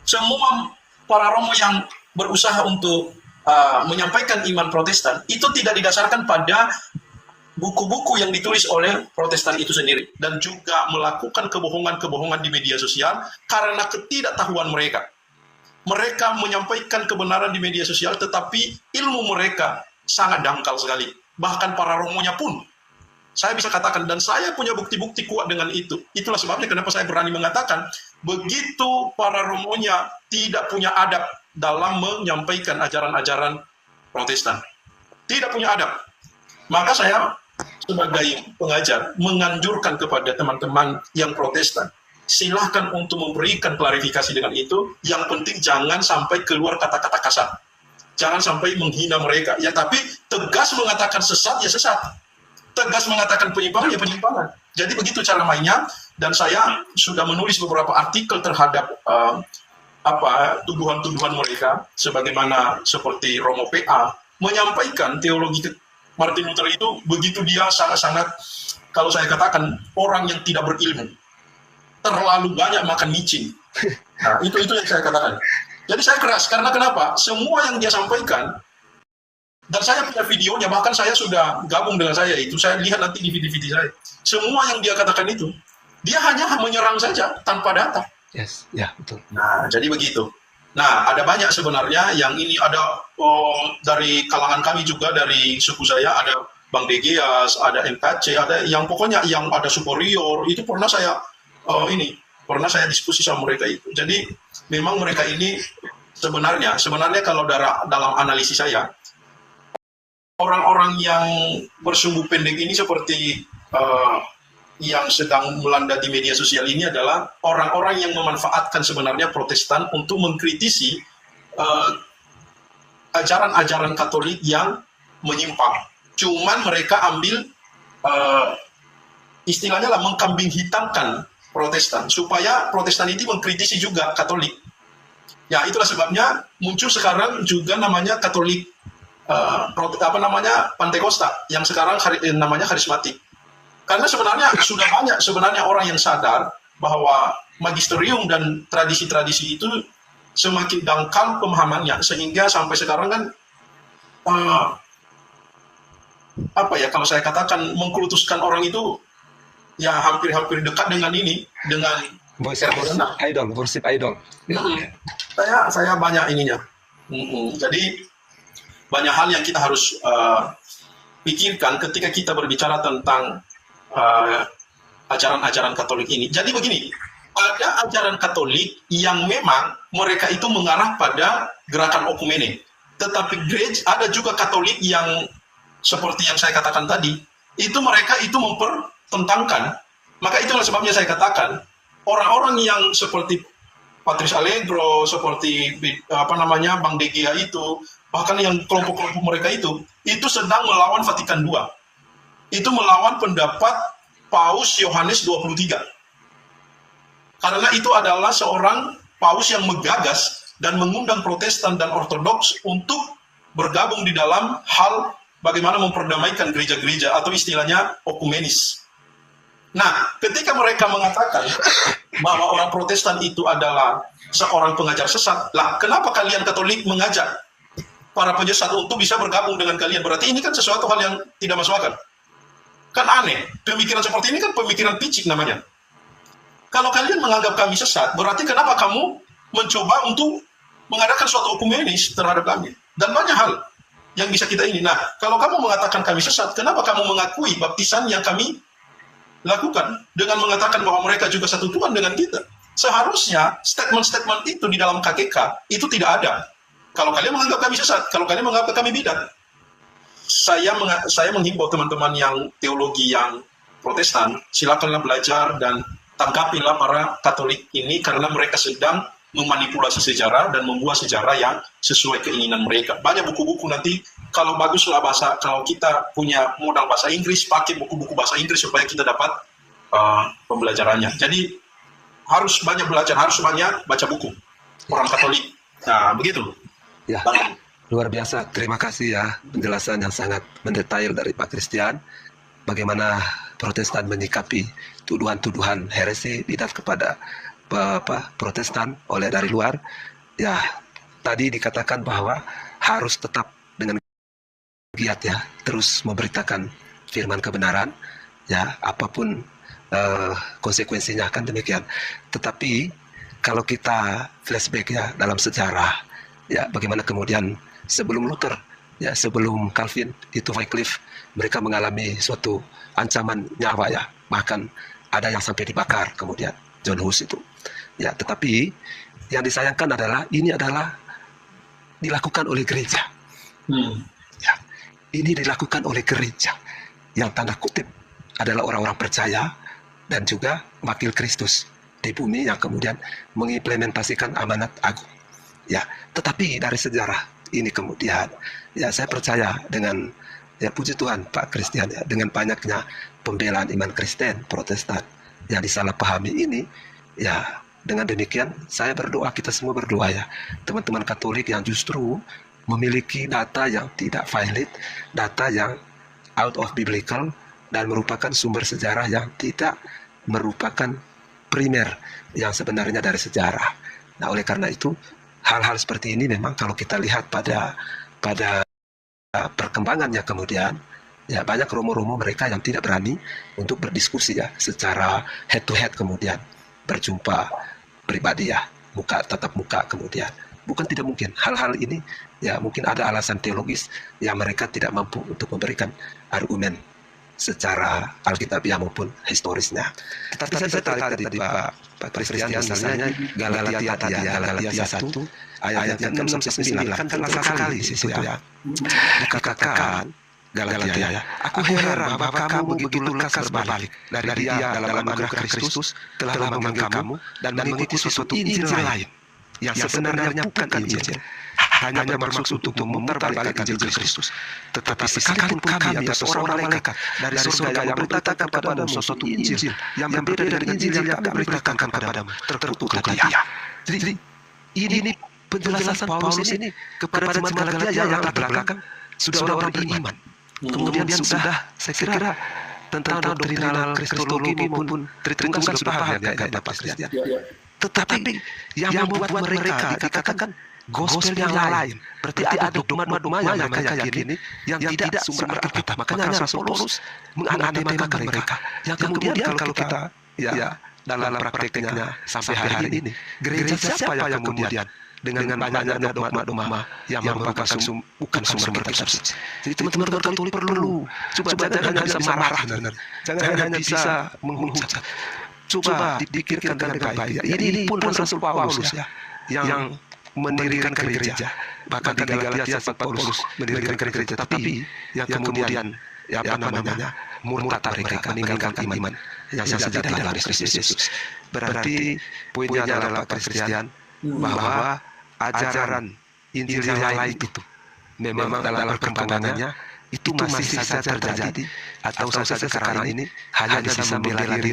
Semua para Romo yang berusaha untuk menyampaikan iman Protestan itu tidak didasarkan pada buku-buku yang ditulis oleh Protestan itu sendiri, dan juga melakukan kebohongan-kebohongan di media sosial karena ketidaktahuan mereka. Mereka menyampaikan kebenaran di media sosial, tetapi ilmu mereka sangat dangkal sekali. Bahkan para romonya pun, saya bisa katakan, dan saya punya bukti-bukti kuat dengan itu. Itulah sebabnya kenapa saya berani mengatakan, begitu para romonya tidak punya adab dalam menyampaikan ajaran-ajaran Protestan. Tidak punya adab. Maka saya sebagai pengajar menganjurkan kepada teman-teman yang Protestan, silahkan untuk memberikan klarifikasi dengan itu. Yang penting jangan sampai keluar kata-kata kasar. Jangan sampai menghina mereka. Ya, tapi tegas mengatakan sesat, ya sesat. Tegas mengatakan penyimpangan, ya penyimpangan. Jadi begitu cara mainnya. Dan saya sudah menulis beberapa artikel terhadap tuduhan-tuduhan mereka, sebagaimana seperti Romo PA menyampaikan teologi Martin Luther itu begitu dia sangat-sangat, kalau saya katakan, orang yang tidak berilmu. Terlalu banyak makan micin. Nah, itu yang saya katakan. Jadi saya keras, karena kenapa? Semua yang dia sampaikan, dan saya punya videonya, bahkan saya sudah gabung dengan saya itu, saya lihat nanti di video-video saya. Semua yang dia katakan itu, dia hanya menyerang saja, tanpa data. Yes, ya betul. Nah, jadi begitu. Nah, ada banyak sebenarnya yang ini ada dari kalangan kami juga, dari suku saya, ada Bang Degias, ada MKC, ada yang pokoknya yang ada superior, itu pernah saya pernah saya diskusi sama mereka itu. Jadi memang mereka ini sebenarnya kalau dalam analisis saya, orang-orang yang bersumbu pendek ini seperti yang sedang melanda di media sosial ini adalah orang-orang yang memanfaatkan sebenarnya Protestan untuk mengkritisi ajaran-ajaran Katolik yang menyimpang. Cuman mereka ambil istilahnya lah mengkambing hitamkan Protestan supaya Protestan itu mengkritisi juga Katolik. Ya, itulah sebabnya muncul sekarang juga namanya Katolik Pantekosta, yang sekarang namanya karismatik. Karena sebenarnya sudah banyak sebenarnya orang yang sadar bahwa magisterium dan tradisi-tradisi itu semakin dangkal pemahamannya, sehingga sampai sekarang kan kalau saya katakan mengkultuskan orang itu ya hampir-hampir dekat dengan ini, dengan worship idol. Saya banyak ininya. Jadi banyak hal yang kita harus pikirkan ketika kita berbicara tentang ajaran-ajaran Katolik ini. Jadi begini, ada ajaran Katolik yang memang mereka itu mengarah pada gerakan okumene. Tetapi gereja, ada juga Katolik yang seperti yang saya katakan tadi, itu mereka itu mempertentangkan. Maka itulah sebabnya saya katakan, orang-orang yang seperti Patrice Allegro, seperti Bang Degia itu, bahkan yang kelompok-kelompok mereka itu sedang melawan Vatikan II. Itu melawan pendapat Paus Yohanes 23. Karena itu adalah seorang paus yang menggagas dan mengundang Protestan dan Ortodoks untuk bergabung di dalam hal bagaimana memperdamaikan gereja-gereja, atau istilahnya okumenis. Nah, ketika mereka mengatakan bahwa orang Protestan itu adalah seorang pengajar sesat, lah kenapa kalian Katolik mengajak para penyesat untuk bisa bergabung dengan kalian? Berarti ini kan sesuatu hal yang tidak masuk akal. Kan aneh, pemikiran seperti ini kan pemikiran picik namanya. Kalau kalian menganggap kami sesat, berarti kenapa kamu mencoba untuk mengadakan suatu okumenis terhadap kami? Dan banyak hal yang bisa kita ini. Nah, kalau kamu mengatakan kami sesat, kenapa kamu mengakui baptisan yang kami lakukan dengan mengatakan bahwa mereka juga satu Tuhan dengan kita? Seharusnya statement-statement itu di dalam KKK itu tidak ada. Kalau kalian menganggap kami sesat, kalau kalian menganggap kami bidat, saya menghimbau teman-teman yang teologi yang Protestan, silakanlah belajar dan tangkapilah para Katolik ini, karena mereka sedang memanipulasi sejarah dan membuat sejarah yang sesuai keinginan mereka. Banyak buku-buku nanti, kalau baguslah bahasa, kalau kita punya modal bahasa Inggris, pakai buku-buku bahasa Inggris supaya kita dapat pembelajarannya. Jadi harus banyak belajar, harus banyak baca buku orang Katolik. Nah, begitu. Ya, luar biasa. Terima kasih ya penjelasan yang sangat mendetail dari Pak Christian. Bagaimana Protestan menyikapi tuduhan-tuduhan heresi bidat kepada Protestan oleh dari luar, ya tadi dikatakan bahwa harus tetap dengan giat ya, terus memberitakan firman kebenaran, ya apapun konsekuensinya kan demikian. Tetapi kalau kita flashback ya dalam sejarah, ya bagaimana kemudian sebelum Luther, ya sebelum Calvin itu Wycliffe, mereka mengalami suatu ancaman nyawa ya, bahkan ada yang sampai dibakar kemudian John Hus itu. Ya, tetapi yang disayangkan adalah ini adalah dilakukan oleh gereja. Ya, ini dilakukan oleh gereja yang tanda kutip adalah orang-orang percaya dan juga wakil Kristus di bumi yang kemudian mengimplementasikan amanat agung. Ya, tetapi dari sejarah ini kemudian ya saya percaya dengan ya puji Tuhan Pak Christian ya, dengan banyaknya pembelaan iman Kristen Protestan yang disalahpahami ini, ya dengan demikian saya berdoa, kita semua berdoa ya, teman-teman Katolik yang justru memiliki data yang tidak valid, data yang out of biblical dan merupakan sumber sejarah yang tidak merupakan primer yang sebenarnya dari sejarah. Nah oleh karena itu hal-hal seperti ini memang kalau kita lihat pada perkembangannya kemudian ya banyak romo-romo mereka yang tidak berani untuk berdiskusi ya secara head to head, kemudian berjumpa pribadi ya, tatap muka kemudian. Bukan tidak mungkin hal-hal ini ya, mungkin ada alasan teologis yang mereka tidak mampu untuk memberikan argumen secara alkitabiah maupun historisnya. Tetapi saya tertarik tadi Pak Christian, misalnya Galatia 1 ayat yang 6 sampai 9 kan terlalu sekali di situ ya. Dikatakan Galatia ya, aku heran bahwa kamu begitu lekas berbalik dari Dia dalam anugerah Kristus telah memanggil kamu dan mengikuti suatu Injil lain yang sebenarnya bukan Injil, hanya bermaksud untuk memutarbalikkan Injil Kristus. Tetapi sekalipun kami atau seorang malaikat dari surga yang memberitakan kepadamu suatu Injil yang berbeda dari Injil yang kami beritakan kepadamu, terkutuklah dia. Jadi ini penjelasan Paulus ini kepada jemaat Galatia yang latar belakang sudah orang beriman. Kemudian sudah saya kira tentang doktrinal kristologi maupun Tritunggal sudah paham ya Pak Christian. Tetapi yang membuat mereka dikatakan gospel yang lain, berarti ada dogma-dogma yang mereka yakini yang tidak sumber Alkitab. Makanya Rasul Paulus menganatemakan mereka. Yang kemudian kalau kita ya dalam prakteknya sampai hari ini, gereja siapa yang kemudian dengan banyaknya dogma-dogma yang merupakan bukan sumber kitab suci. Jadi teman-teman Katolik perlu coba jangan hanya bisa marah, jangan hanya bisa menghujat. Coba dipikirkan dengan baik. Ini pun Rasul Paulus ya yang mendirikan gereja. Bahkan di Galatia sempat Paulus mendirikan gereja, tapi yang kemudian ya apa namanya murtad mereka, meninggalkan iman yang sejati dalam Kristus Yesus. Berarti poinnya adalah Pak Christian bahwa ajaran Injil yang lain itu memang dalam perkembangannya itu masih saja terjadi atau sampai sekarang ini hanya bisa membela diri